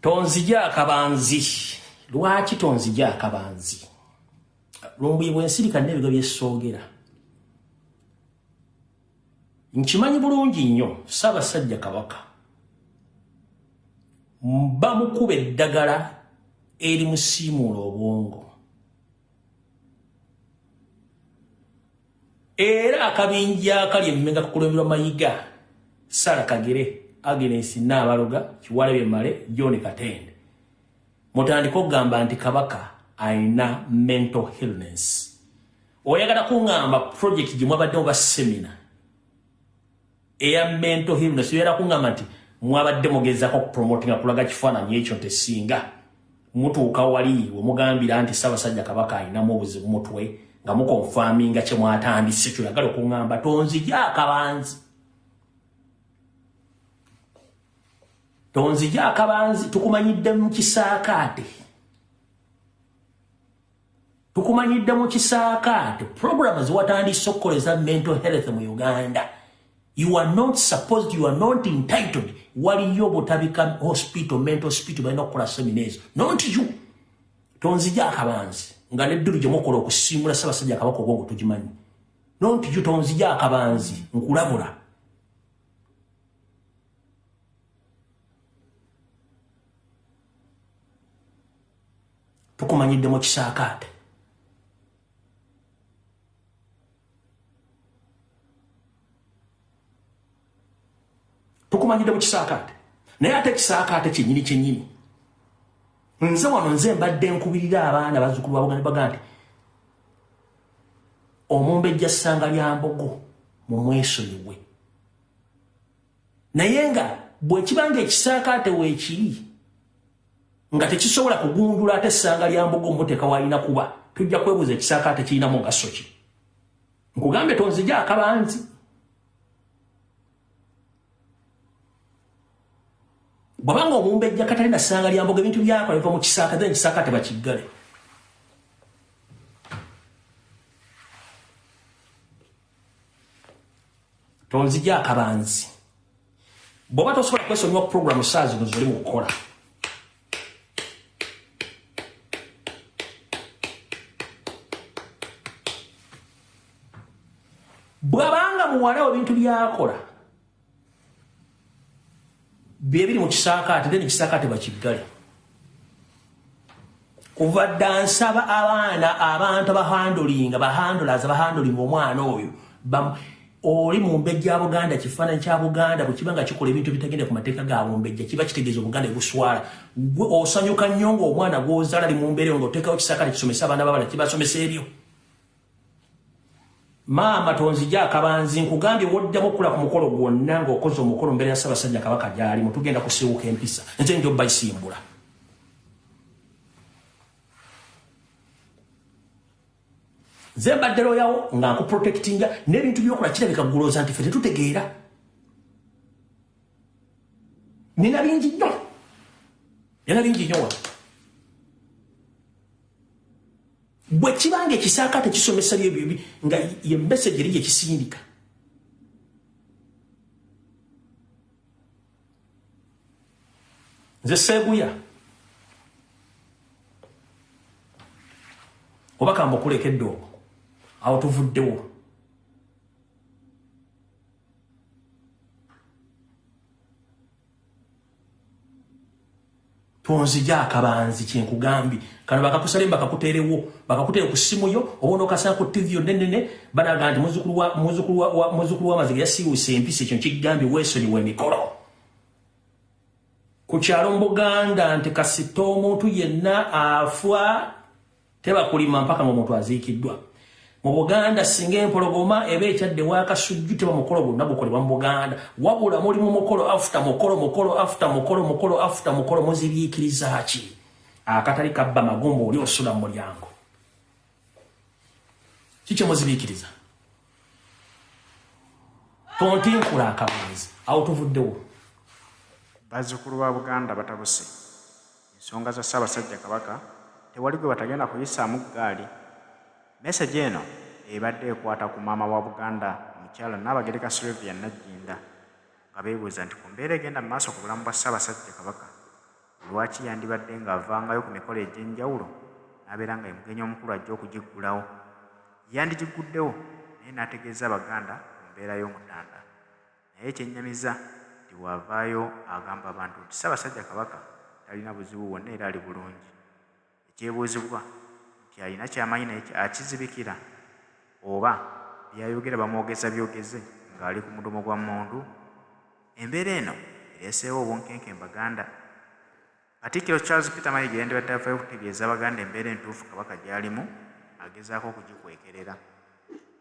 Tonzija akabanzi. Lwaki tonzija akabanzi? Lumbuye bwensirika n'ebigo by'essoogera. Nkimanyi bulungi nnyo Ssaabasajja Kabaka. Bamukube eddagala eri musiimuula obwongo. Era akabinja akali emmenga kukulemberwa Mayiga, Sarah Kagere, Agnes Nabaloga, Kiwalabye Male, John Katende. Mutandika okugamba nti Kabaka ayina mental illness. Oyagala kuŋŋamba project gye mwabaddewo ba seminar eya mental illness, oyagala kuŋŋamba nti mwabadde mugezaako okupromotinga kulaga kifaananyi ekyo nti singa mutuuka wali we mugambira nti Ssaabasajja Kabaka ayinamu obuzibu mutwe nga mukonfaminga kye mwatandise, kyoyagala okuŋŋamba tonzija akabanzi. Tonzija akabanzi, tukumanyidde mu kisaakaate. Tukumanyidde mu kisaakaate. Programs watandise okukoleza mental health mu Uganda. You are not supposed, you are not entitled. Waliyo butabika hospital, mental hospital, balina okukola seminars. Not you. Tonzija akabanzi. Nga neddulu gye mukola okusiimula Ssaabasajja Kabaka obwongo tugimanyi. Not you, tonzija akabanzi. Nkulabula. Tukumanyidde mu kisaakaate. Tukumanyidde mu kisaakaate. Naye ate kisaakaate kyennyini. Nze wano nze mbadde nkubirira abaana bazzukulu ba Buganda baga nti Omumbejja Ssanga lya Mbogo mu mwesonyiwe. Naye nga bwe kibanga ekisaakaate weekiri nga tekisobola kugunjula ate Ssanga lya Mbogo muteeka walina kuba, tujja kwebuuza ekisaakaate kirinamu mugaso ki. Nkugambe tonzija akabanzi. Bwabanga Omumbejja katalina Ssanga lya Mbogo ebintu byakola biva mu kisaakaate, ekisaakaate bakiggale. Tonzija akabanzi. Bw'oba tosobola kwesonyiwa program saa zino zoli mu kukola, bwabanga muwalawo ebintu byakola bye biri mu kisaakaate, then ekisaakaate bakiggale. Kuva dda nsaba abaana abantu bahandolaza bahandolinga omwana oyo. Oli Mumbejja ya Buganda, kifaananyi kya Buganda bwe kiba nga kikola ebintu bitagenda ku mateeka ga Mumbejja, kiba kitegeeza Obuganda ebuswala. Osanyuka nnyo ng'omwana gw'ozaala ali mu mbeera ng'oteekawo kisaakaate kisomesa abaana babala, kibasomesa ebyo. Maama tonzija akabanzi, nkugambye woddamu okula ku mukolo gwonna ng'okoze omukolo mbere ya Ssaabasajja Kabaka gy'alimu, tugenda kusiiwuka empisa. Nze njo bayisimbula. Nze mbadde looyawo nga nkuprotectinga n'ebintu by'okola kirabika gulooza nti ffe tetutegeera. Nina bingi nnyo. Wano. Bwe kibanga ekisaakaate kisomesa byebyo nga ye message eri ekisindika. Nze Seeguya. Oba kamba okulekedde okwo. Awo tuvuddewo. Tonzija akabanzi kyenkugambye. Kano bakakusale bakakuteerewo, bakakuteere ku ssimu yo, oba okasanga ku TV yonnenene, banaga nti muzzukulu wa Maziga yasiiwuuse empisa, ekyo nkigambye weesonyiwa emikolo. Ku kyalo mu Buganda nti kasita omuntu yenna afa tebakulima mpaka ng'omuntu aziikiddwa. Mu Buganda singa empologoma eba ekyadde waakasujju teba mukolo gwonna gukolebwa mu Buganda, wabula mulimu mukolo after mukolo muziriikiriza ki? Akatali kabba magumba oli osula mu mulyango. Kiki muziriikiriza? Tontinkula akabanzi. Awo tuvuddewo. Bazzukulu ba Buganda batabuse. Ensonga za Ssaabasajja Kabaka tewali gwe batagenda kuyisaamu ggaali. Message eno ebadde ekwata ku maama wa Buganda omukyala Nnaabagereka Sylvia Nagginda nga beebuuza nti ku mbeera egenda mu maaso ku bulamu bwa Ssaabasajja Kabaka lwaki yandibadde ng'avangayo ku mikolo egy'enjawulo n'abeera nga yemugenyi omukulu ajja okugiggulawo. Yandigiguddewo naye n'ategeeza Abaganda ku mbeera y'Omutanda. Naye ekyennyamiza nti bw'avaayo agamba abantu nti Ssaabasajja Kabaka talina buzibu bwonna era ali bulungi. Ekyebuuzibwa nti alina ky'amanyi naye akizibikira oba byayogera bamwogeza byogeze ng'ali ku mudumo gwa mmundu. Embeera eno ereeseewo obunkenke mu Baganda. Katikkiro Charles Peter Mayiga yandibadde avaayo okutegeeza Abaganda embeera entuufu Kabaka gy'alimu, agezaako okugikwekerera.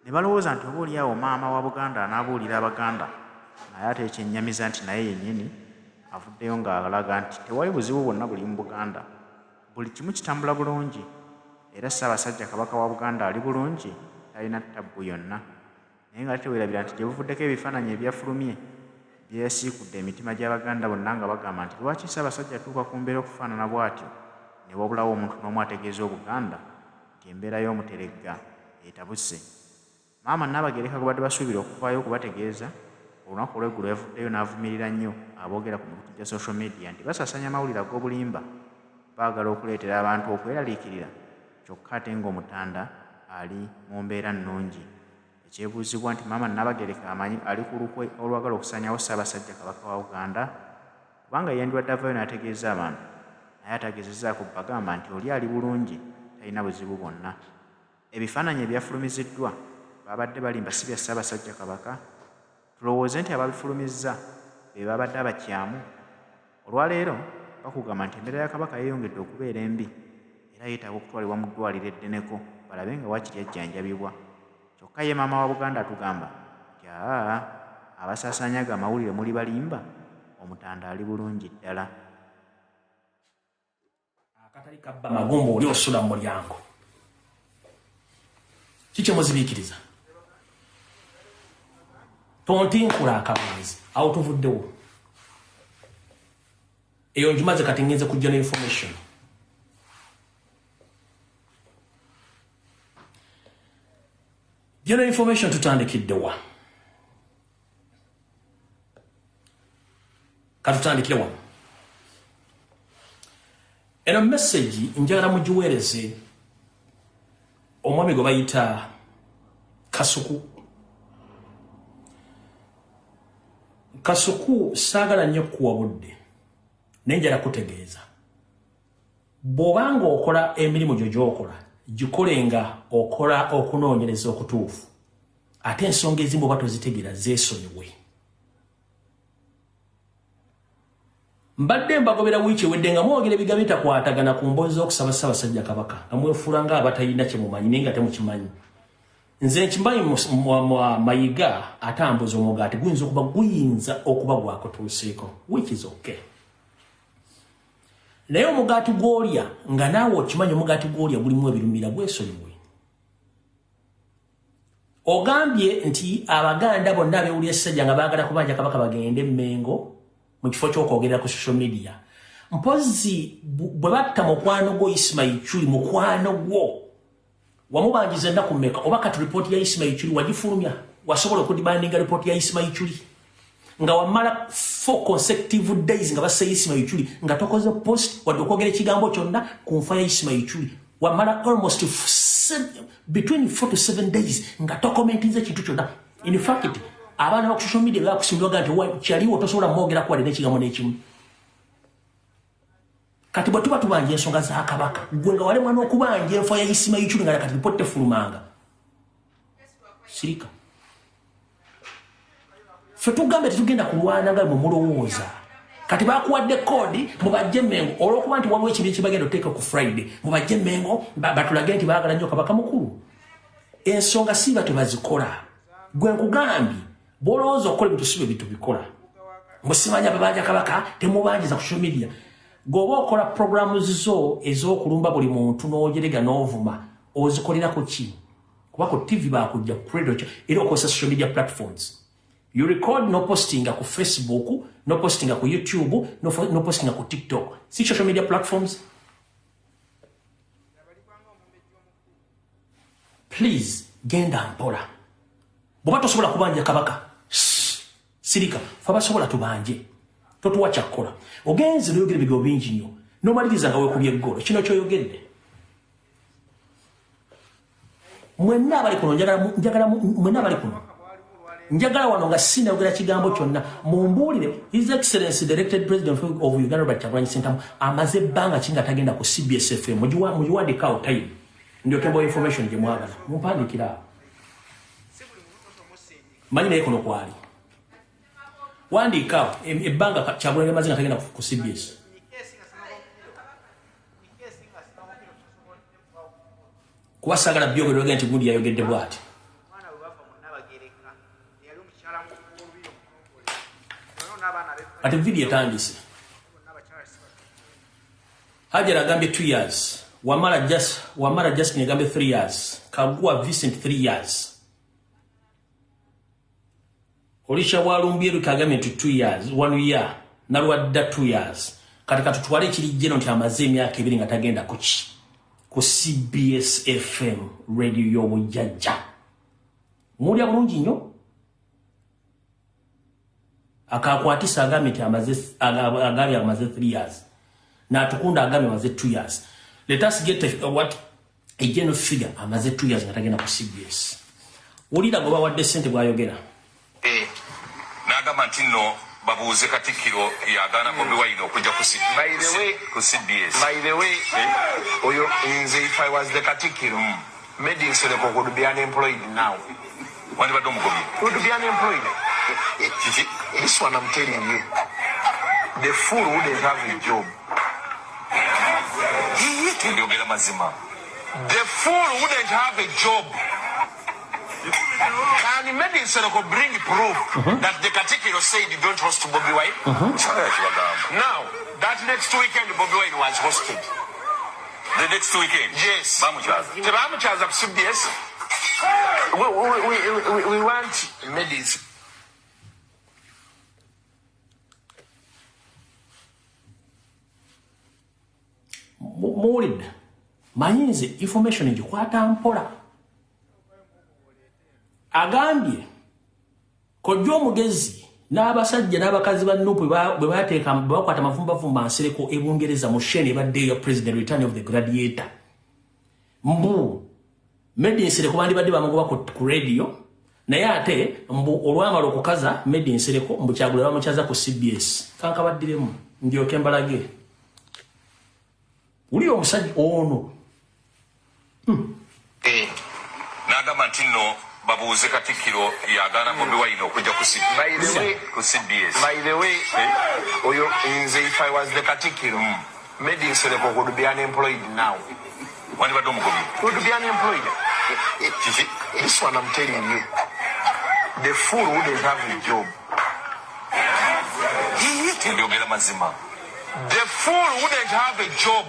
Ne balowooza nti obaolyawo maama wa Buganda anaabuulira Abaganda, naye ate ekyennyamiza nti naye yennyini avuddeyo ng'alaga nti tewali buzibu bwonna buli mu Buganda, buli kimu kitambula bulungi, era Ssaabasajja Kabaka wa Buganda ali bulungi, talina ttabbu yonna. Naye nga teweerabira nti gye buvuddeko ebifaananyi ebyafulumye byesiikudde emitima gy'Abaganda bonna nga bagamba nti lwaki Ssaabasajja atuuka ku mbeera okufaanana bw'atyo, ne wabulawo omuntu n'omu ategeeza Obuganda nti embeera y'Omuteregga etabuse. Maama Nnaabagereka gwe badde basuubira okuvaayo okubategeeza, olunaku olw'eggulo yavuddeyo n'avumirira nnyo aboogera ku mikutu gya social media nti basasanya amawulire ag'obulimba, baagala okuleetera abantu okweraliikirira, kyokka ate ng'Omutanda ali mu mbeera nnungi. Ekyebuuzibwa nti maama Nnaabagereka amanyi ali ku lukwe olwagala okusaanyawo Ssaabasajja Kabaka wa Buganda, kubanga yandibadde avaayo n'ategeeza abantu, naye atagezezzaako bagamba nti oli ali bulungi, talina buzibu bwonna. Ebifaananyi ebyafulumiziddwa babadde balimba si bya Ssaabasajja Kabaka. Tulowooze nti ababifulumizza be babadde abakyamu. Olwaleero bakugamba nti embeera ya Kabaka yeeyongedde okubeera embi era yeetaaga okutwalibwa mu ddwaliro eddeneko balabe nga waakiri ajjanjabibwa. Kyokka ye maama wa Buganda atugamba nti abasaasaanyaga amawulire muli balimba, Omutanda ali bulungi ddala. Akatali kabba magumba oli osula mu mulyango. Kiki muzibiikiriza? Tontinkula akabuuzi awo tuvuddewo. Eyo njimaze kati ngenze kujja ne information. General information tutandikiddewa. Katutandikire wano. Eno message njagala mugiweereze omwami gwe bayita Kasuku. Kasuku saagala nnyo kuwa budde naye njala kutegeeza. Bw'obanga okola emirimu gyo gy'okola, gikolenga okola okunoonyereza okutuufu. Ate ensonga ezimu oba tozitegeera zeesonyiwe. Mbadde mbagobera wiiki ewedde nga mwogera ebigambo bitakwatagana ku mboozi z'okusaba Ssaabasajja Kabaka nga mwefuula nga abatalina kye mumanyi naye nga temukimanyi. Nze nkimanyi Mayiga atambuza omugaati guyinza okuba gwakutuuseeko, which is okay. Naye omugaati gw'olya nga naawe okimanyi omugaati gw'olya gulimu ebirumira gwesonyiwe. Ogambye nti Abaganda bonna abeewulira essajja nga baagala kubanja Kabaka bagende Mmengo mu kifo ky'okwogerera ku social media. Mpozi bwe batta mukwano gwo Ismail Chuli, mukwano gwo wamubanjiza ennaku mmeka? Oba kati ripooti ya Ismail Chuli wagifulumya? Wasobola okudibandinga ripooti ya Ismail Chuli nga wamala 4 consecutive days nga basse Ismail Chuli nga tokoze post wadde okwogera ekigambo kyonna ku nfa ya Ismail Chuli? Wamala almost between 4 to 7 days nga tokomentinze kintu kyonna. In fact, abaana ba social media bakusimbirwaga nti kyaliwo tosobola mwogera kuwadde n'ekigambo n'ekimu. Kati bwe tuba tubanja ensonga za Kabaka, gwe nga walemwa n'okubanja enfa ya Ismail Chuli nga kati ripooti tefulumanga. Sirika. Ffe tugambe tetugenda kulwana nga mulowooza. Kati bakuwadde kodi mubajje Mmengo olw'okuba nti waliwo ekibi ekibagenda oteeka ku Friday. Mubajje Mmengo batulage nti baagala nnyo Kabaka mukulu. Ensonga si ba tebazikola. Gwe nkugambye bw'olowooza okukola ebintu si bwe bintu bikola. Musimanya babanja Kabaka temubanjiza ku social media. Goba okola programu zo ez'okulumba buli muntu n'ogerega n'ovuma ozikolera ku ki? Kuba ku TV bakujja ku radio era okozesa social media platforms. You record no posting ku Facebook, no posting ku YouTube, no posting ku TikTok. Si social media platforms? Please, genda mpola. Bw'oba tosobola kubanja Kabaka, sirika, fa basobola tubanje. totuwa kyakola ogenze noyogere bigo bingi nnyo nomaliriza nga weekubye eggolo kino kyoyogedde mwenna abali kuno njagala wano nga sinayogera kigambo kyonna mumbuulire His Excellency the elected president of Uganda Robert Kyagulanyi Ssentamu amaze ebbanga ki nga tagenda ku CBS FM mugiwandikaawo time ndyoke information gye mwagala mumpandikira awo manyi naye kuno kwali wandikaawo ebbanga Kyagulanyi amaze nga tagenda ku CBS kuba saagala byogererwaga nti gundi yayogedde bw'ati ate video etandise Hajara agambye 2 years Wamala Justin agambye 3 years Kagua Vincent 3 years Olisha Walumbyeru kagambye 2 years 1 year Nalwadda 2 years katika tutwale kirijjeno nti amaze emyaka 2 nga tagenda ku CBS FM radio y'obujjajja mulya bulungi nnyo akakwatisa agambye nti amaze 3 years na tukunda agambye amaze 2 years let us get what a general figure amaze 2 years nga tagenda ku CBS ulira goba wadde sente bwayogera n'agamba nti nno babuuze Katikkiro yagaana Bobi Wine okujja ku CBS. By the way, oyo nze if I was the Katikkiro, Medi Nsereko would be unemployed now. Wandibadde omugobye. Would be unemployed. This one I'm telling you. The fool wouldn't have a job. Ndyogera mazima. The fool wouldn't have a job. Can Medi Nsereko bring proof that the Katikkiro said you don't host Bobi Wine? Now, that next weekend Bobi Wine was hosted. The next weekend? Yes. Bamuchaza ku CBS. We want Medi's. Muwulidde manyize information egikwata mpola agambye kojja omugezi n'abasajja n'abakazi ba Nuupu bwe bateeka bakwata mavumbavumba Nsereko ebungereza mu shene ebadde ya president return of the gladiator mbu Medi Nsereko bandibadde bamugoba ku radio naye ate mbu olwamala okukaza Medi Nsereko mbu Kyagulanyi bamukyaza ku CBS kankabaddiremu ndyoke mbalage uli omusajja ono n'agamba nti nno babuuze Katikkiro yagaana Bobi Wine okujja ku CBS. By the way, oyo nze if I was the Katikkiro, Medi Nsereko would be unemployed now. Wandibadde omugobye. Would be unemployed. This one I'm telling you. The fool wouldn't have a job. Ndyogera mazima. The fool wouldn't have a job.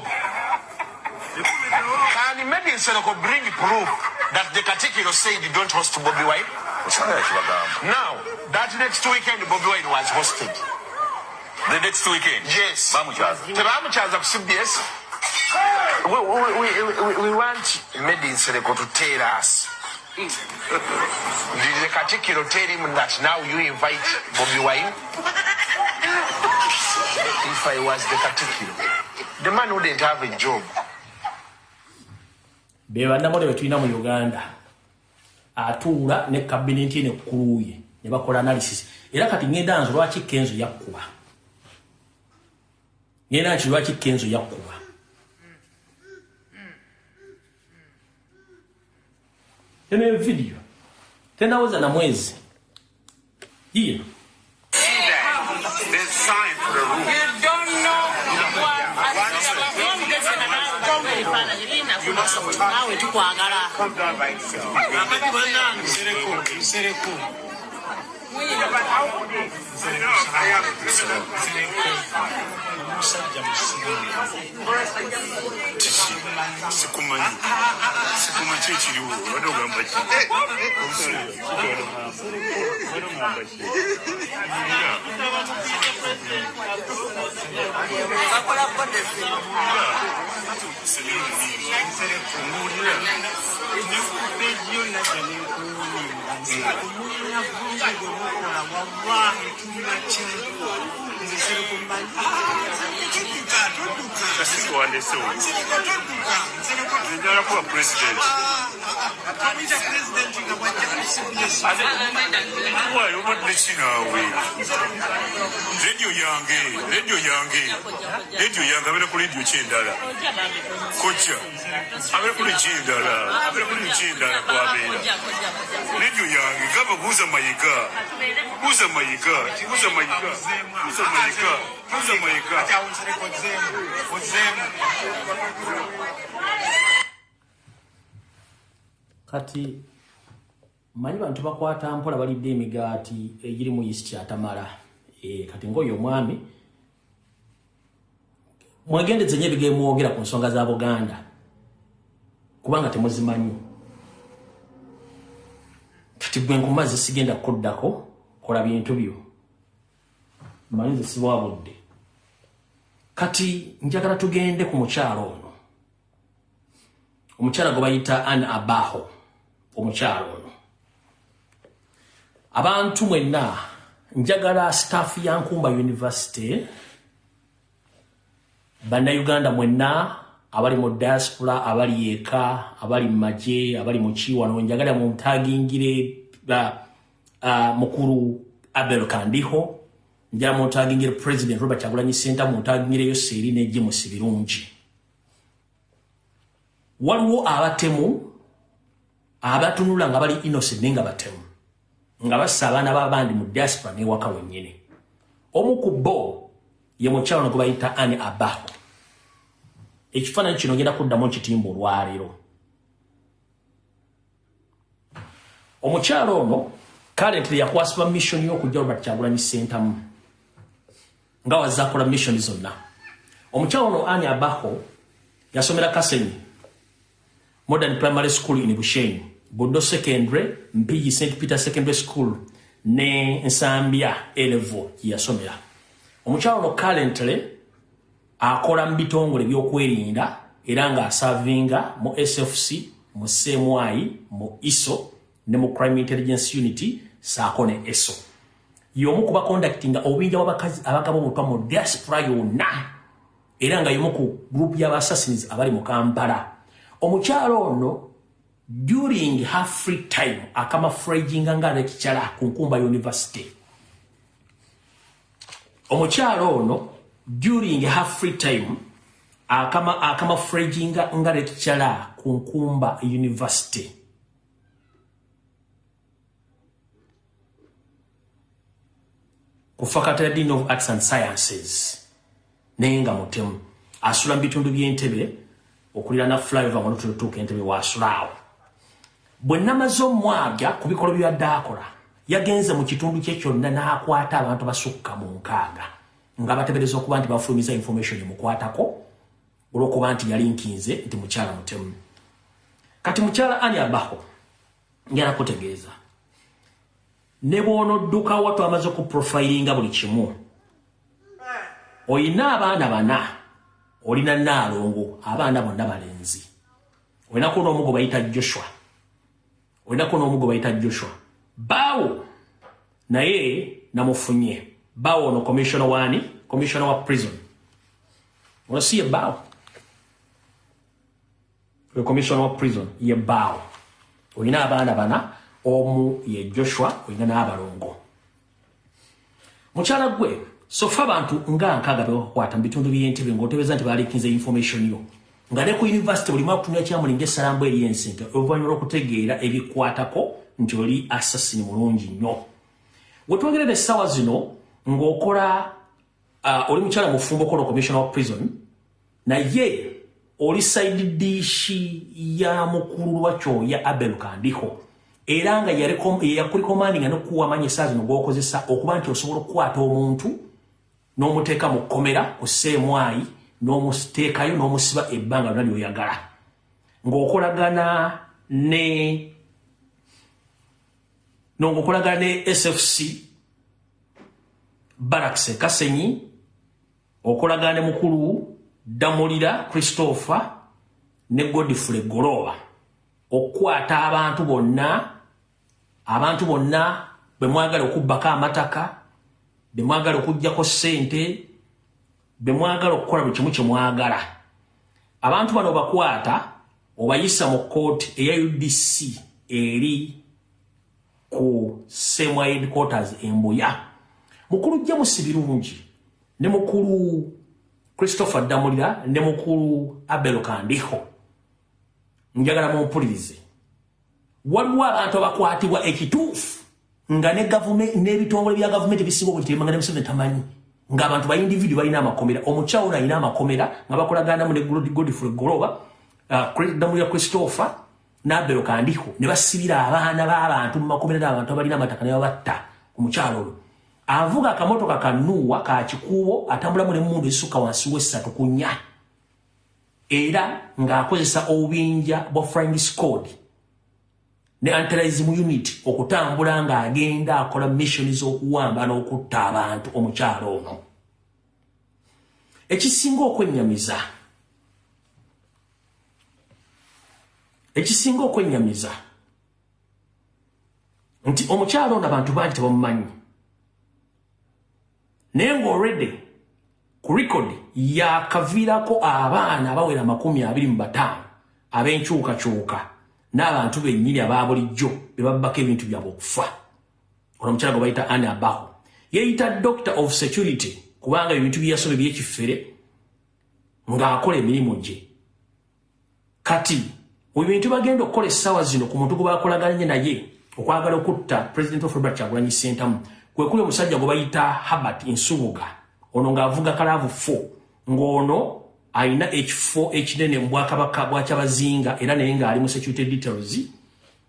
Can Medi Nsereko bring proof that the Katikkiro said you don't host Bobi Wine? Now, that next weekend Bobi Wine was hosted. The next weekend? Yes. Bamuchaza ku CBS. We want Medi Nsereko to tell us. Did the Katikkiro tell him that now you invite Bobi Wine? If I was the Katikkiro, the man wouldn't have a job. bebannamole betulina mu Uganda atuula ne kabineti ne kuluye ne bakola analysis era kati ngenda nzo lwaki Kenzo yakkuba ngenda nti lwaki Kenzo yakkuba ene video tena woza na mwezi hiyo There's sign for the room. You don't know nawe tukwagala Kati manyi bantu bakwata mpola balidde emigaati egiri mu yeast atamala. Kati ngoyo omwami mwegendeze nnyo ebigemwogera ku nsonga za Buganda kubanga temuzimanyi. Kati gwe nkumaze sigenda kuddako kola bintu byo manyi zisibwabudde. Kati njagala tugende ku mukyalo ono, omukyala gwe bayita Anne Abaho. Omukyalo ono abantu mwenna njagala staff ya Nkumba University, Bannayuganda mwenna abali mu diaspora, abali eka, abali mu magye, abali mu kiwano, njagala mu mutagingire mukuru Abel Kandiho, njagala mu mutagingire President Robert Kyagulanyi Ssentamu, mu mutagingire Yoseri ne James Birungi. Waliwo abatemu abatunula nga bali innocent nenga batemu nga bassa abaana b'abandi mu diaspora n'ewaka wennyini. Omu ku bo ye mukyalo ono gwe bayita Anne Abaho. Ekifaananyi kino ngenda kuddamu nkitimba olwaleero. Omukyalo ono currently yakwasibwa mission y'okujja Robert Kyagulanyi Ssentamu nga wazaakola mission zonna. Omukyalo ono Anne Abaho yasomera Kasenyi Modern Primary School in Bushenyi, Buddo Secondary, Mpigi St. Peter Secondary School, ne Nsambya A-level yasomera. Omukyalo ono currently akola mu bitongole by'okwerinda era nga asavinga mu SFC, mu CMI, mu ISO ne mu Crime Intelligence Unity saako ne ESO. Y'omu kuba conductinga obubinja bw'abakazi abagaba obutwa mu diaspora yonna era nga y'omu ku group y'aba-assassins abali mu Kampala. Omukyalo ono during her free time akama fraging nga lecturer ku Nkumba University. Omukyalo ono during her free time akama fraging nga lecturer ku Nkumba University. Ku Faculty of Arts and Sciences. Nenga mutemu asula bitundu by'Entebbe okulira na flyover ngono tutuuka Entebbe wasulawo. Bwe namaze omwaga ku bikolo by'adde akola yagenze mu kitundu kye kyonna n'akwata abantu basukka mu 6 nga batebereza okuba nti bafulumiza information emukwatako olw'okuba nti yali nkinze nti mukyala mutemu. Kati mukyala Anne Abaho njala kutegeeza ne bw'onodduka watu amaze ku profilinga buli kimu. Oyina abaana 4, olina Naalongo, abaana bonna balenzi. Olinako n'omu gwe bayita Joshua. Bawo naye namufunye. Bawo no commissioner wa prison. Onasiye Bawo. The commissioner wa prison ye Bawo. Olina abaana 4, omu ye Joshua, olina n'abalongo. Mukyala gwe sofa abantu nga nkaga bekwata mbitundu by'Entebbe ng'otebeza nti balikinze information yo. Nga ne ku university buli mwaka tunya kyamulingaessalambu eri ensinke oluvannyuma lw'okutegeera ebikwatako nti oli assassin mulungi nnyo. Wetwogerera essaawa zino ng'okola oli mukyala mufumbo okola commissioner wa prison naye oli side dish ya mukulu lwakyo ya Abel Kandiho era nga yakuli commanding n'okuwa amanyi essaawa zino g'okozesa okuba nti osobola okukwata omuntu n'omuteeka mu kkomera ku CMI n'omuteekayo n'omusiba ebbanga lyonna ly'oyagala ng'okolagana ne SFC Barracks Kasenyi, okolagana ne mukulu Damulira Christopher ne Godfrey Gorowa okwata abantu bonna bemwagala okubbako amataka, bemwagala okujjako ssente, bemwagala okukola buli kimu kyemwagala. Abantu bano bakwata obayisa mu kooti eya UDC eri ku Semwa headquarters Embuya. Mukulu James Birungi ne mukulu Christopher Damulira ne mukulu Abel Kandiho njagala mumpulirize. Waliwo abantu abakwatibwa ekituufu nga ne government n'ebitongole bya government bisinga okutemanga ne Museveni tamanyi nga abantu ba individu balina amakomera. Omuchawo alina amakomera nga bakolagana mu ne Godfrey Gorowa, Damulira Christopher n'Abel Kandiho ne basibira abaana b'abantu mu makomera n'abantu abalina amataka ne babatta omukyalo olwo. Avuga akamotoka kanuwa ka kikuubo atambula mu mundu essuka wansi w'essatu ku nnya. Era ng'akozesa obubinja bwa Flying Squad ne anti-terrorism unit okutambula ng'agenda akola mission z'okuwamba n'okutta abantu omukyalo ono. Ekisinga okwennyamiza nti omukyalo ono abantu bangi tebamumanyi. Naye ng'already ku record yakaviirako abaana abawera 25 ab'enkyukakyuka n'abantu bennyini abaabulijjo be babbako ebintu byabwe okufa. Ono omukyala gwe bayita Anne Abaho yeeyita Doctor of Security kubanga ebintu byeyasomye by'ekifere ng'akola emirimu gye. Kati ebintu bagenda okukola essaawa zino ku muntu gwe bakolaganye naye okwagala okutta President of Robert Kyagulanyi Ssentamu kwe kuli omusajja gwe bayita Herbert Nsubuga. Ono ng'avuga kalaavu 4 ng'ono aina ekifo ekinene mu Bwakabaka bwa Kyabazinga era naye ng'ali mu security details.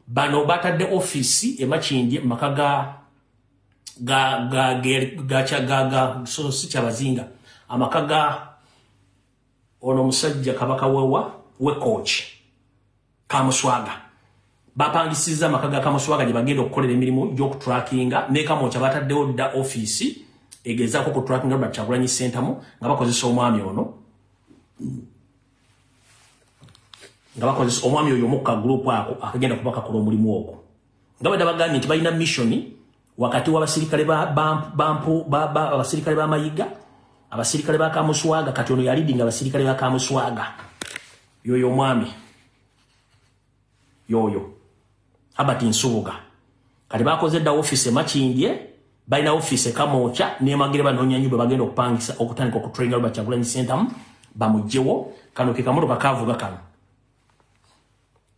Bano batadde office e Makindye maka si Kyabazinga amaka ga ono musajja kabaka we coach Kamuswaga. Bapangisiza amaka ga Kamuswaga gye bagenda okukolera emirimu gy'okutrackinga ne Kamwokya bataddewo dda office egezaako ku tracking Robert Kyagulanyi Ssentamu nga bakozesa omwami ono. Nga bakozesa omwami oyo omukka group ako akagenda kubakakola omulimu ogwo. Nga bwe bagambye nti balina mission wakati w'abasirikale abasirikale ba Mayiga, abasirikale ba Kamuswaga. Kati ono yalidinga abasirikale ba Kamuswaga. Yoyo omwami yoyo Herbert Nsubuga. Kati bakoze dda office Makindye, balina office Kamwokya ne Magere banoonya nnyo bagenda okupangisa okutandika okutrainga Robert Kyagulanyi Ssentamu bamugyewo. Kano ke kamotoka kavuga kano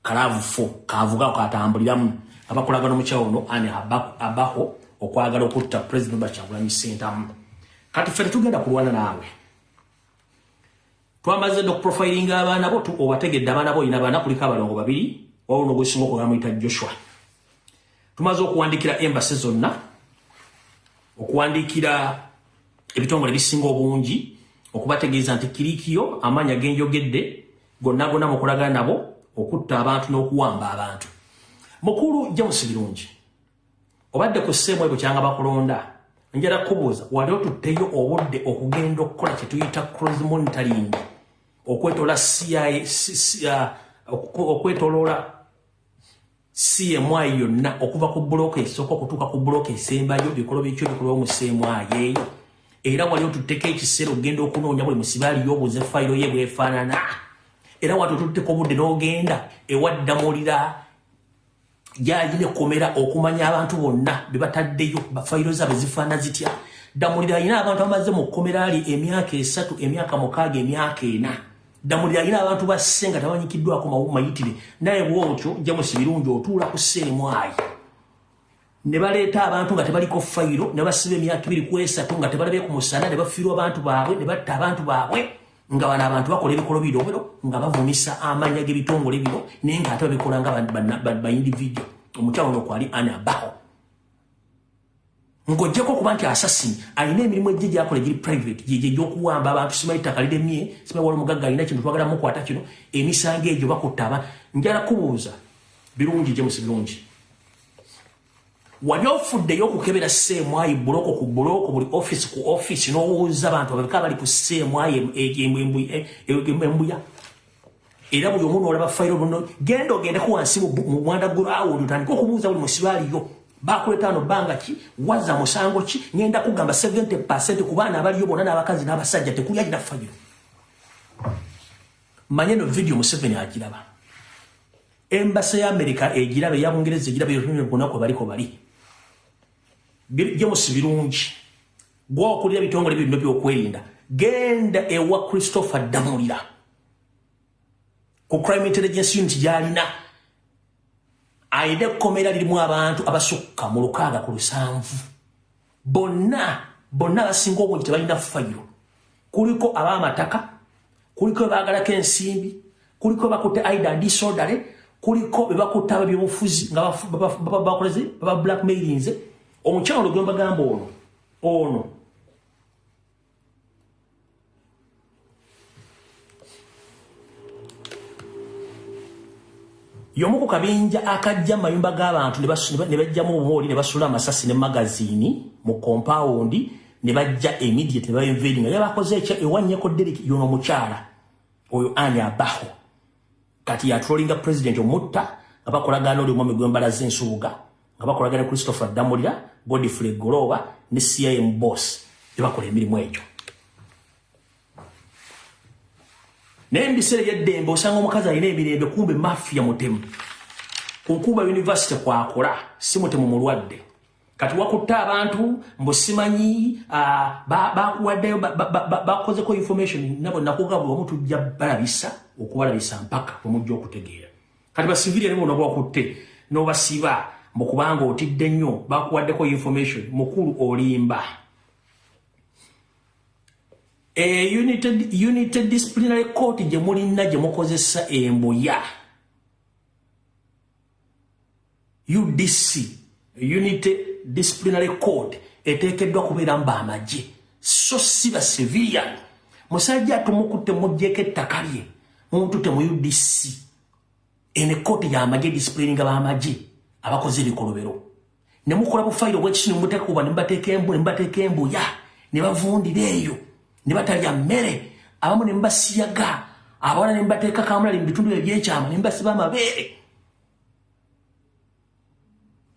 kalaavu 4 kavuga katambuliramu abakolagana omukyalo ono Anne Abaho okwagala okutta President Robert Kyagulanyi Ssentamu. Kati ffe tugenda kulwana naawe. Twamaze okuprofiling abaana bo obategedde abaana bo ina baana kuliko abalongo 2 wawuno gwesinga okugamba Joshua. Tumaze okuwandikira embassy zonna, okuwandikira ebitongole bisinga obungi okubategeeza nti Kirikiyo amaanyi agenjogedde gonna mukolagana nabo okutta abantu n'okuwamba abantu. Mukulu James Birungi obadde ku sseemu ebo kyanga bakulonda njala kubuuza wali otutteyo obudde okugenda okukola kye tuyita cross monitoring okwetoola okwetoloola CMI yonna okuva ku bloke esooka okutuuka ku bloke esembayo bikolo byekyo bikolwa mu CMI eyo. Era wali otutteko ekiseera ogenda okunoonya buli musibaali y'obuuze fayiro ye bwefaanana. Era wati otutteko obudde n'ogenda ewaddamulira gyali nekomera okumanya abantu bonna be bataddeyo bafayiro zaabwe zifaana zitya. Damulira alina abantu bamaze mu kkomera ali emyaka 3, emyaka 6, emyaka 4. Damulira alina abantu basse nga tabanyikiddwako mayitire. Naye bwotyo James Birungi otuula ku CMI ne baleeta abantu nga tebaliko fayiro ne basiba emyaka 2 ku 3 nga tebalabye ku musana ne bafiirwa abantu baabwe ne batta abantu baabwe nga bano abantu bakola ebikolo biro nga bavumisa amanya g'ebitongole bino naye nga ate babikola nga ba individu. Omukyalo ono kwali Anne Abaho ng'oggyeko okuba nti assassin alina emirimu egye gyakola egiri private gy'okuwamba abantu. Simanyi ttaka liremye, simanyi wali omugagga alina kintu twagala mukwata kino emisango egyo bakutta abantu. Njala kubuuza Birungi James Birungi wali ofuddeyo okukebera CMI buloko ku buloko buli office ku office n'owuuza abantu ababika bali ku CMI Embuya era buli omuntu olaba fayiro buno genda ku wansi mu mwanda gulaawo otandika okubuuza buli musibaliyo bakuleta no banga ki waza musango ki ngenda kugamba 70% ku baana abaliyo bonna n'abakazi n'abasajja tekuli ajja fayiro manyeno video Museveni agiraba embassy ya America egirabe ya Bungereza egirabe yo kunako baliko bali James birungi gwa okulira bitongole bino byokwerinda genda ewa Christopher Damulira ku crime intelligence unit jalina aide komera lirimu abantu abasukka mu lukaga ku lusanvu bonna basinga obungi tebalina fayiro kuliko abamataka kuliko bagala kensimbi kuliko bakutte aida disordale kuliko bebakutta abyobufuzi nga bakoleze baba blackmailings omukyalo gomba gambo ono yomuko kabinja akajja mayumba g'abantu ne bajjamu obumoli ne basula amasasi ne magazini mu compound ne bajja immediate ba invading yabakoze ekya ewanyeko Derek yono mukyala oyo ani abaho kati ya trolling president omutta abakolagana oli omwami gwembala zensubuga abakolagana Christopher Damulira Godfrey Gorowa ne CIM boss yabakola emirimu ekyo nembisere yeddembe osanga omukazi alina ebirembe kumbe mafia mutemu kunkuba university kwakola si mutemu mulwadde kati wakutta abantu mbosimanyi bakuwaddeyo bakozeko information nabo nakugabula omuntu jja balabisa okubalabisa mpaka omujja okutegeera kati basivile nabo nabwakutte n'obasiba mukubanga otidde nnyo bakuwaddeko information mukulu olimba United Disciplinary Court je mulina je mukozesa emboya UDC United Disciplinary Court etekeddwa kubeera mbamaje so siba civilian musajja tumukutte mujjeke takalye muntu te mu UDC ene court ya maje disciplining abamaje abakoze bikolobero ne mukola bu file bwekino muteka kuba nimbateke emboya ne bavundireyo ne batalya mmere abamu ne mbasiyaga abana ne mbateeka kamula limbitundu ebyekyama ne mbasiba amabere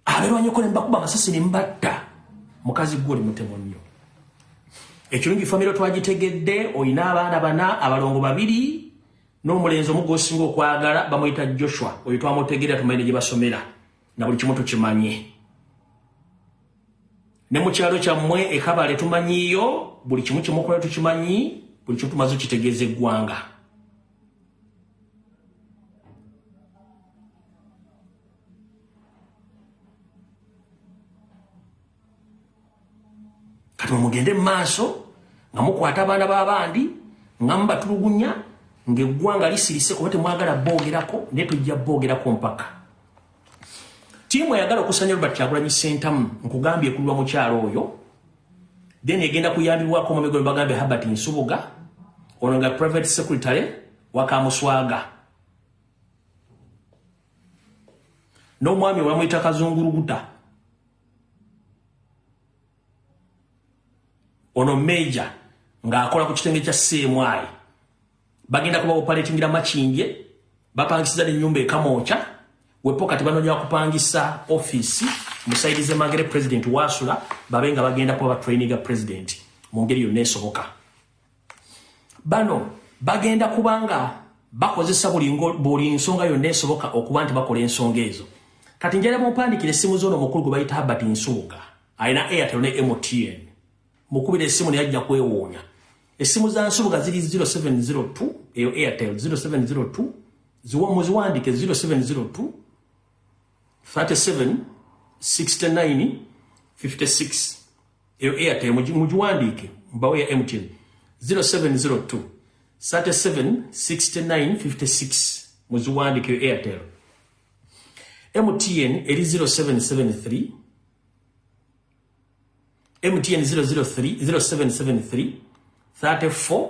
aberwanyeko ne mbakuba amasasi ne mbatta mukazi gwoli mutemo nnyo ekirungi famire twagitegedde oyina abaana bana abalongo babiri n'omulenzi omugosinga okwagala bamuyita Joshua oyo twamutegerera tumanyi gye basomera na buli kimu tukimanye ne mu kyalo kyammwe ekabale tumanyiyo buli kimu kimukola tukimanyi buli kimu tumaze kitegeeza eggwanga kati mugende maaso nga mukwata abaana b'abandi nga mubatulugunya ng'eggwanga lisirise kuba temwagala boogerako naye tujja boogerako mpaka tiimu eyagala okusanya Robert Kyagulanyi Ssentamu nkugambye kulwa mu kyalo oyo then egenda kuyambibwako mu migono bagambe Herbert Nsubuga ono nga private secretary wakamuswaga n'omwami wamuyita Kazunguruguta ono major ng'akola ku kitenge kya CMI bagenda kuba operatingira Makinje bapangisiza n'ennyumba ekamoocha wepo kati banonya kupangisa office musaidize Magere president wasula babenga bagenda kuba training president mu ngeri yonna esoboka bano bagenda kubanga bakozesa buli nsonga yonna esoboka okuba nti bakola ensonga ezo kati njera mumpandikire essimu z'ono mukulu gwe bayita Herbert Nsubuga alina Airtel ne MTN mukubira essimu ne yajja kwewoonya essimu za Nsubuga ziri 0702 eyo Airtel 0702 muziwandike 0702 37 69 56 eyo Airtel mujiwandike mbawe ya MTN 0702 37 69 56 muziwandike eyo Airtel MTN eri 0773 MTN 0773 34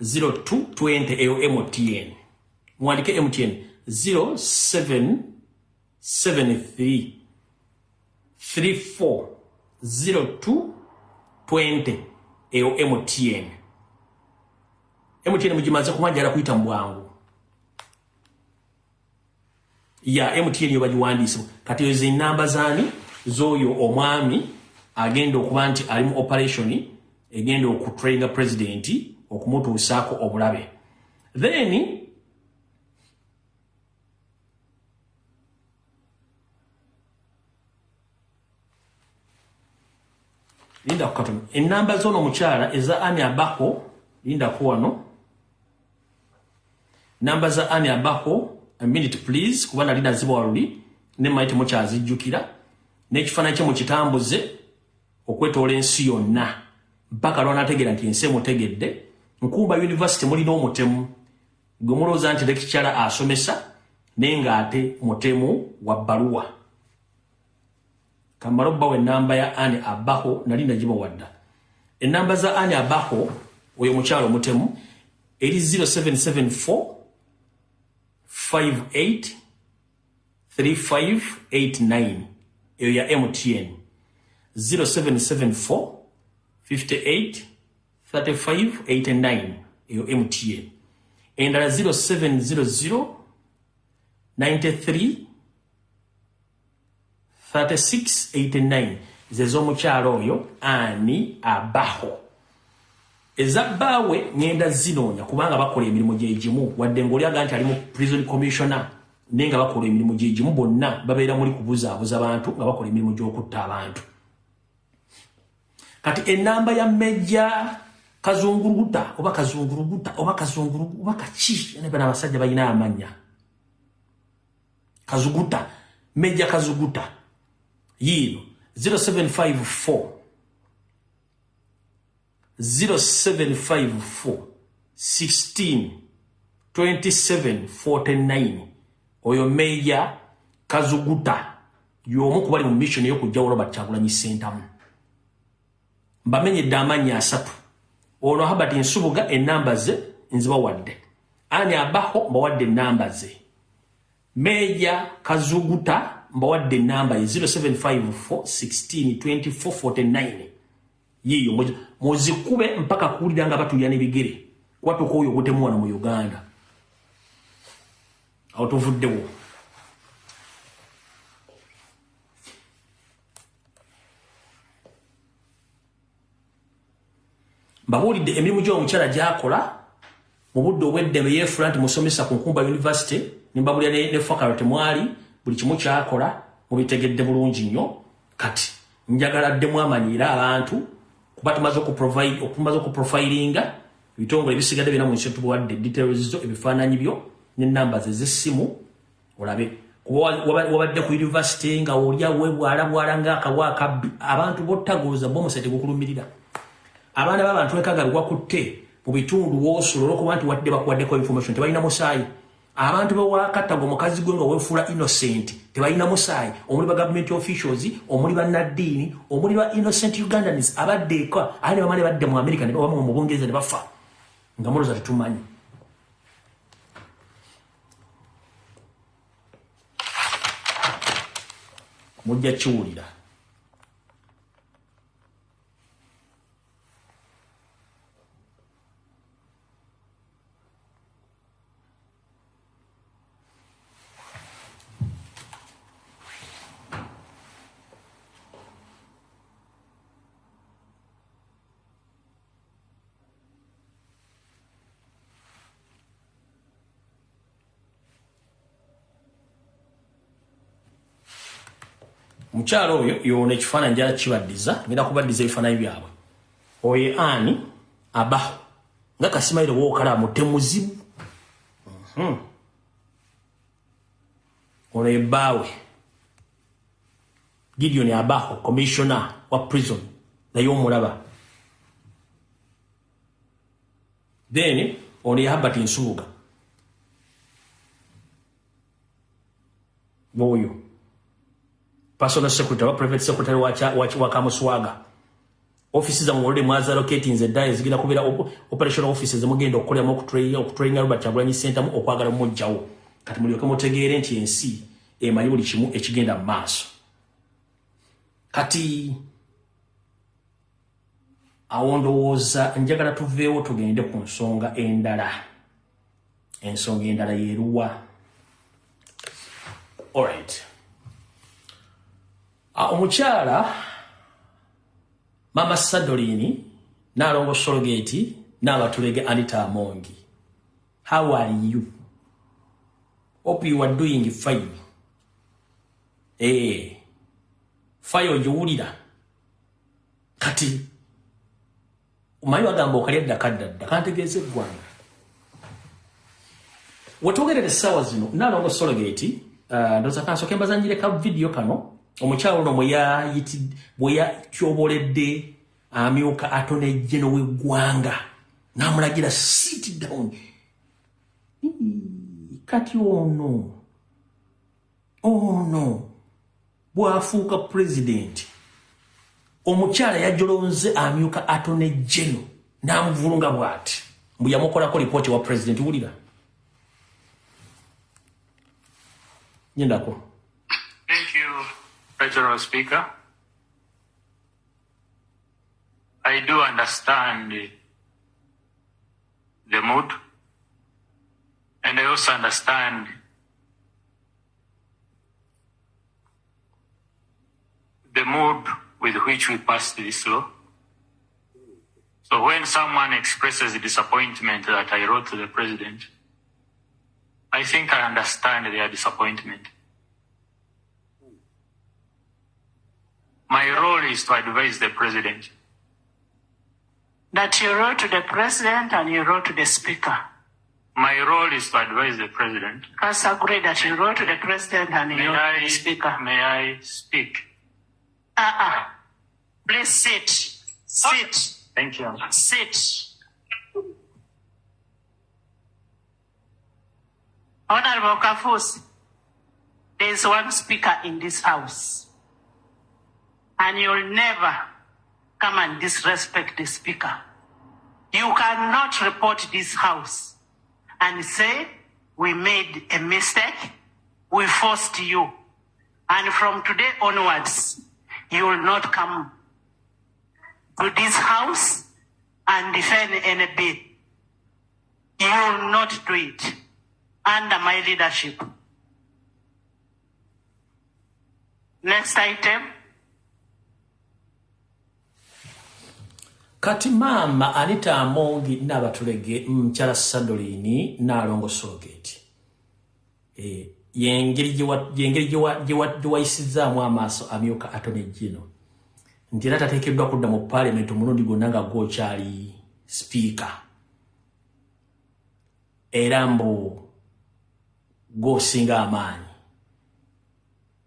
02 20 eyo MTN mwandike MTN 0773 34 02 20 eyo MTN mujimaze kumanja ala kuita mbwangu ya MTN yo bajiwandiise kati ezo enamba zani zoyo omwami agenda okuba nti ali mu operation egenda okutrainga president okumutuusaako obulabe. Then linda kukatona enamba zono mukyala eza Anne Abaho linda kuwano namba za Anne Abaho a minute please kubana linda zibo waluli ne maite mukyazijjukira n'ekifaananyi kye mukitambuze okwetoola ensi yonna mpaka lwanategeera nti ensi emutegedde. Nkumba University mulina omutemu gwe mulowooza nti lekikyala asomesa naye ng'ate mutemu wa bbaluwa. Kamala obbawo ennamba ya Anne Abaho nali nagiba wadda. Ennamba za Anne Abaho oyo mukyalo omutemu eri 0774 58 3589 eyo ya MTN 0774 58 3589 eyo MTN endala 0700 93 3689 zezo mukyalo oyo Anne Abaho. Ezabbawe ngenda zinoonya kubanga bakola emirimu gyegimu wadde ng'olyaga nti ali mu prison commissioner naye nga bakola emirimu gyegimu bonna babeera muli kubuzaabuza abantu nga bakola emirimu gy'okutta abantu. Kati ennamba ya Major Kazunguruguta oba Kazunguruguta oba Kazungurugu oba kaki ne bana basajja balina amannya Kazuguta Major Kazuguta yino 0754 16 27 49 oyo Major Kazuguta y'omu ku bali mu mission y'okujjawo Robert Kyagulanyi Ssentamu. Mbamenyedde amannya asatu ono Habert Nsubuga ennamba ze nzibawadde, Anne Abaho mbawadde ennamba ze, Major Kazuguta mbawadde ennamba ye 0754 16 24 49 yiyo muzikube mpaka kuwulira nga batulya n'ebigere kwatuka oyo gutemu wano mu Uganda awo tuvuddewo. Mbabulidde emirimu gy'omukyala gy'akola mu budde obw'eddembe yeefula nti musomesa ku Nkumba University nimbabulira ne faculty mwali buli kimu kyakola mubitegedde bulungi nnyo. Kati njagala ddemu amanyiira abantu kuba tumaze okuprofilinga ebitongole ebisigadde bina mu nsi tubuwadde details zo ebifaananyi byo n'ennamba ze z'essimu olabe kuba wabadde ku university nga olya webwala ng'akabwa akabbi abantu bottaguza bomusete gukulumirira abaana b'abantu ekaga bwakutte mu bitundu w'osolo olwokuba nti wadde bakuwaddeko information tebalina musaayi. Abantu bewakatago mukazi gwe nga wefuula innocent tebalina musaayi omuli ba government officials omuli ba naddiini omuli ba innocent Ugandans abadde eka ali bamale badde mu America ne bamu mu Bungereza ne bafa nga muloza tetumanyi. Mujja kiwulira mukyalo oyo yoona ekifaananyi njala kibaddiza ngenda kubaddiza ebifaananyi byabwe. Oyo Anne Abaho nga Kasimayiro wookala mutemuzibu. Ono ebbaawe Gideon Abaho commissioner wa prison naye omulaba. Then ono ye Habert Nsubuga boyo personal secretary or private secretary wa Kamuswaga. Offices za mwolde mwaza locating ze dai zigira kubira operational offices ze mugenda okukolera mu okutrainga Robert Kyagulanyi Ssentamu okwagala mujjawo. Kati mulyoke mutegeere nti ensi emanyi buli kimu ekigenda mu maaso. Kati awondowooza njagala tuveewo tugende ku nsonga endala. Ensonga endala yeeruwa. All right. Omukyala Mama Sadolini Nalongo Sorogeti Nabatulege Anita Amongi. How are you? Hope you are doing fine. Fire juwulira. Kati umayi wagamba okalya kadda kantegeeze gwanga. Wetwogerere essaawa zino Nalongo Sorogeti ndoza kansoke mbazanyire ka video kano omukyalo ono bwe yakyoboledde amyuka Attorney General w'eggwanga n'amulagira sit down. Kati ono bw'afuuka president omukyala yajolonze amyuka Attorney General n'amuvulunga bw'ati mbu yamukolako lipooti wa president wulira. Nyendako. Thank you, Federal Speaker. I do understand the mood, and I also understand the mood with which we passed this law. So when someone expresses disappointment that I wrote to the President, I think I understand their disappointment. My role is to advise the President. That you wrote to the President and you wrote to the Speaker. My role is to advise the President. That's agree that you wrote to the President and you wrote to the Speaker. May I speak? Please sit. Sit. Thank you. Sit. Honorable Kafus, there is one speaker in this house. And you'll never come and disrespect the speaker. You cannot report this house and say, we made a mistake, we forced you. And from today onwards, you will not come to this house and defend any bill. You will not do it under my leadership. Next item. Kati Mama Anita Amongi Nabatulege Mchala Sadolini Nalongo Sorogeti. Yengeri jiwaisiza mwamaso amyuka Attorney General. Ntirata tekedwa kudda mu parliament omulundi gonanga gochali speaker. Erambo go singa amani.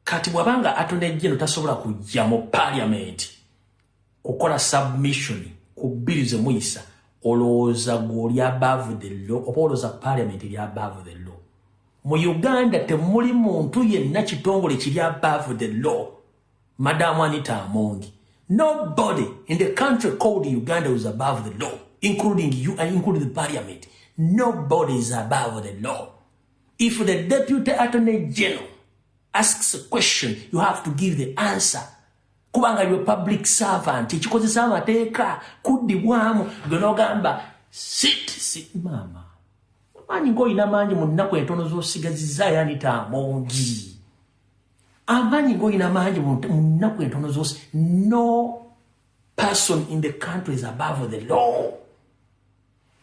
Kati bwabanga Attorney General tasobola kujja mu parliament kukola submission ku bills muisa oloza goli above the law opoloza parliament li above the law. Mu Uganda temuli muntu yenna kitongole kiri above the law. Madam Anita Amongi. Nobody in the country called Uganda is above the law, including you and including the parliament. Nobody is above the law. If the Deputy Attorney General asks a question, you have to give the answer. Kubanga you're a public servant. Ichikozesa amateeka kuddibwamu gonogamba sit mama. Mani ngo ina manji mu nnaku entono z'osigaziza Anita Amongi. Amanyi ngo ina manji mu nnaku entono z'osigaziza. No person in the country is above the law.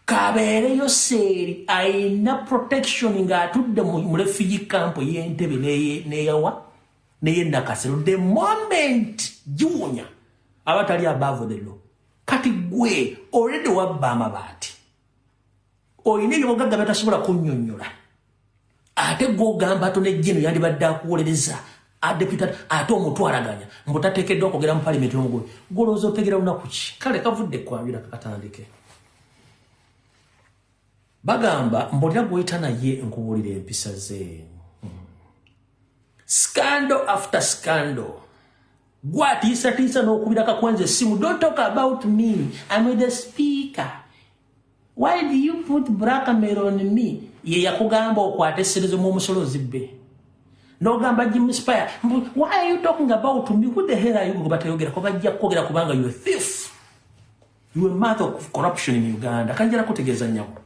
Kabeereyo seeri aina protection nga atudde mu refugee camp y'Entebbe n'eyawa n'eye Nakasero. The moment Junior abatali above the law. Kati gwe already wabba amabaati. Oyina ebyogaga batasobola kunnyonnyola. Ate gw'ogamba Attorney General yandibadde akuwolereza deputy ate omutwalaganya mbutateekeddwa okwogera mu parliament n'omugulu. Golowooza otegera lunaku ki? Kale kavudde kwanjula kakatandike. Bagamba mbolera gweyita naye nkubuulira empisa ze. Scandal after scandal. Gwatiisa n'okubira kakwenze essimu. Don't talk about me. I'm with the speaker. Why do you put blackmail on me? Ye yakugamba okwata esserezo mu omusolozi bbe. N'ogamba Jim Spire. Why are you talking about me? Who the hell are you? Batayogera ko bajja kwogera kubanga you a thief. You a mother of corruption in Uganda. Kanjala kutegeeza nnyabo.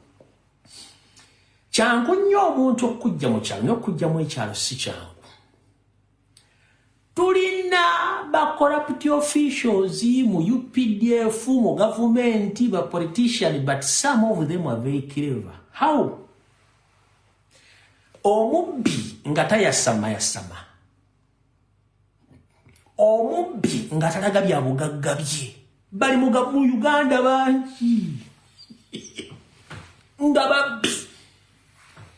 Kyangu nnyo omuntu okujja mu kyalo n'okujja mu ekyalo si kyangu. ba corrupt officials mu UPDF mu government ba politician, but some of them are very clever. How? Omubbi ngata yasama. Omubbi ngatalaga bya bugagga bye. Bali mu Uganda bangi. Ngababbi.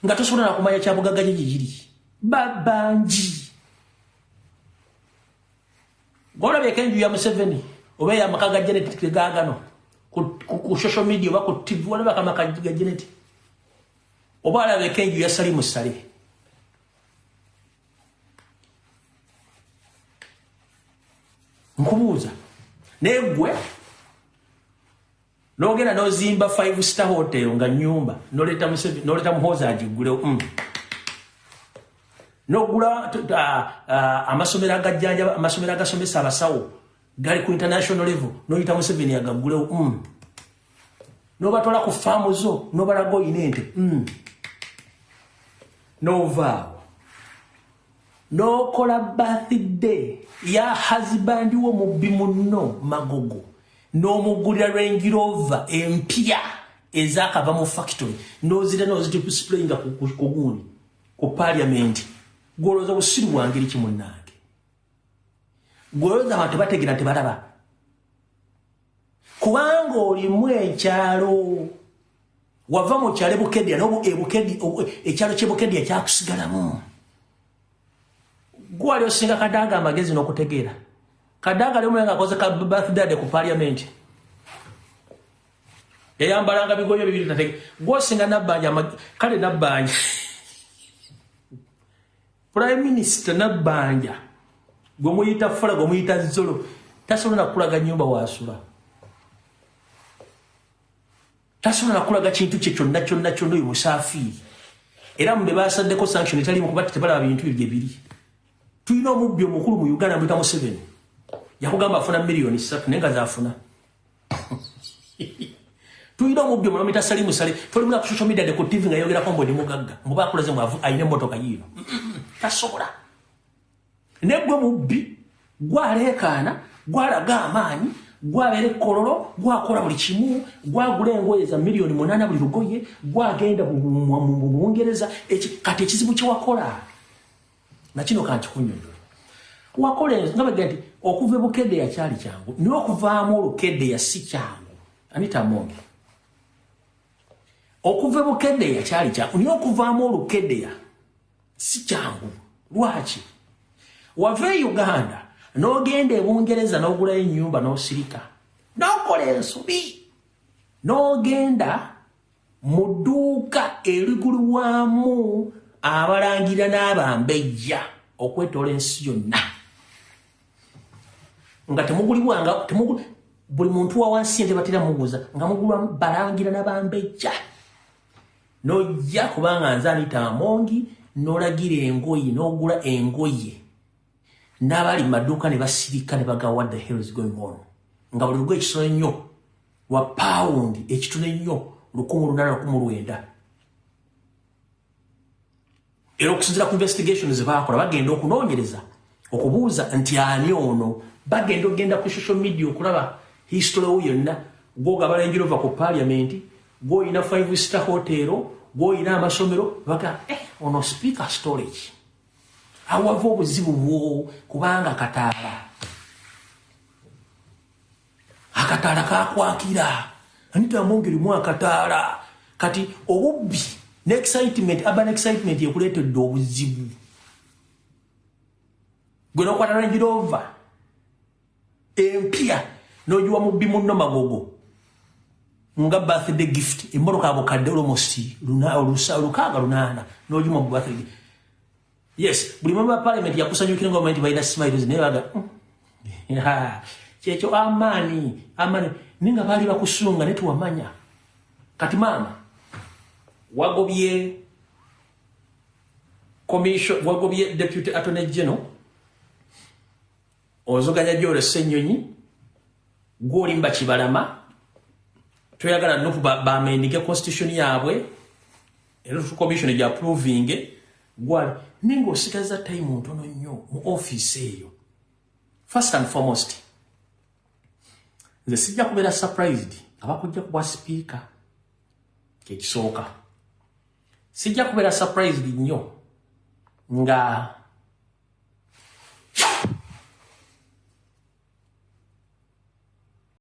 Ngatosobola kumanya kya bugagga gye babangi. Gora bekenju ya Museveni oba ya makaga genetic gagano ku social media ba ku TV wala baka makaga genetic oba ala bekenju ya Salimu Sale. Nkubuza negwe nogenda nozimba 5-star hotel nga nyumba noleta Museveni noleta Muhoza ajigule no gula amasomero agajjanja amasomero agasomesa abasawo gali ku international level no yita Museveni agagule no batola ku farm zo no balago inente no vow no kola birthday ya husband wo mubimuno magogo no mugulira Range Rover empia ezakava mu factory no zira no ziti displayinga ku gundi ku parliament. Goloza busiru wangiri kimunange. Goloza abantu bategera tebalaba. Kubanga oli mwekyalo wava mu kyale Bukedya no ebukedi ekyalo kyebukedya kyakusigalamu. Gwali osinga Kadaga amagezi n'okutegeera. Kadaga lemu nga akoze ka birthday ku parliament. Eyambalanga bigoyo bibiri tatege. Gwosinga Nabbanja kale Nabbanja. Prime Minister Nabbanja gomuyita fula gomuyita Zolo tasobola kulaga nyumba wasula. Tasobola kulaga kintu kye kyonna uyu musafiri. Era mbe basaddeko sanction etali mu kubatti tebalaba bintu bibiri. Tuyina omubbi omukulu mu Uganda mbita Museveni. Yakugamba afuna million 3 nenga zaafuna. Tuyina omubbi omulomita Salimu Sale toli mu social media de ku TV nga yogera kombo ndi mugagga. Muba akulaze mu ayine motoka yino. Tasobola. Negwe mubbi gwalekana gwalaga amaanyi gwabere kololo gwakola buli kimu gwagula engoye za million 8 buli lugoye gwagenda mu Bungereza kati ekizibu kye wakola na kino kanti kunyonyo wakole ngabe nti okuva Bukedya yakyali kyangu niwe okuvaamu Olukedya si kyangu Anita Monge okuva Bukedya yakyali kyangu niwe okuvaamu Olukedya si kyangu. Lwaki wave Uganda n'ogenda e Bungereza n'ogula ennyumba n'osirika n'okola ensobi n'ogenda mu dduuka erigulwamu abalangira n'abambejja okwetoola ensi yonna nga temugulibwanga buli muntu wa wansi ente batera muguza nga mugulwa balangira n'abambejja n'ojja kubanga nze Anita Monge n'olagira engoye n'ogula engoye n'abali maduuka ne basirika ne baga what the hell is going on nga buli lugoye ekitono ennyo wa pound ekitono ennyo 1819 era okusinzira ku investigations ze bakola bagenda okunoonyereza okubuuza nti ani ono bagenda ogenda ku social media okulaba history yonna gwoga Range Rover ku parliament gwoyina 5-star hotel gwoyina amasomero baga ono speaker storage awava obuzibu bwo kubanga akataala kakwakira Anita Monge limu akataala kati obubbi n'excitement urban excitement yekuleetedde obuzibu gwe n'okwata Range Rover empya n'ogiwa mubbi munno magogo nga birthday gift emmoloka abukadde almost 600 n'ogiwa mu birthday. Yes, buli member of parliament yakusanyukira ngo menti bayina smiles ne baga kyekyo amaani ninga bali bakusunga ne tuwamanya kati mama wagobye commission wagobye deputy attorney general ozoganya Jole Ssenyonyi gwolimba Kibalama toyagala nopu bamendike constitution yabwe era commission ya approving gwali ningo sikaza time ntono nnyo mu office eyo First and foremost, nze sijja kubeera surprised abakujja kubwa speaker kekisooka. Sijja kubeera surprised nnyo nga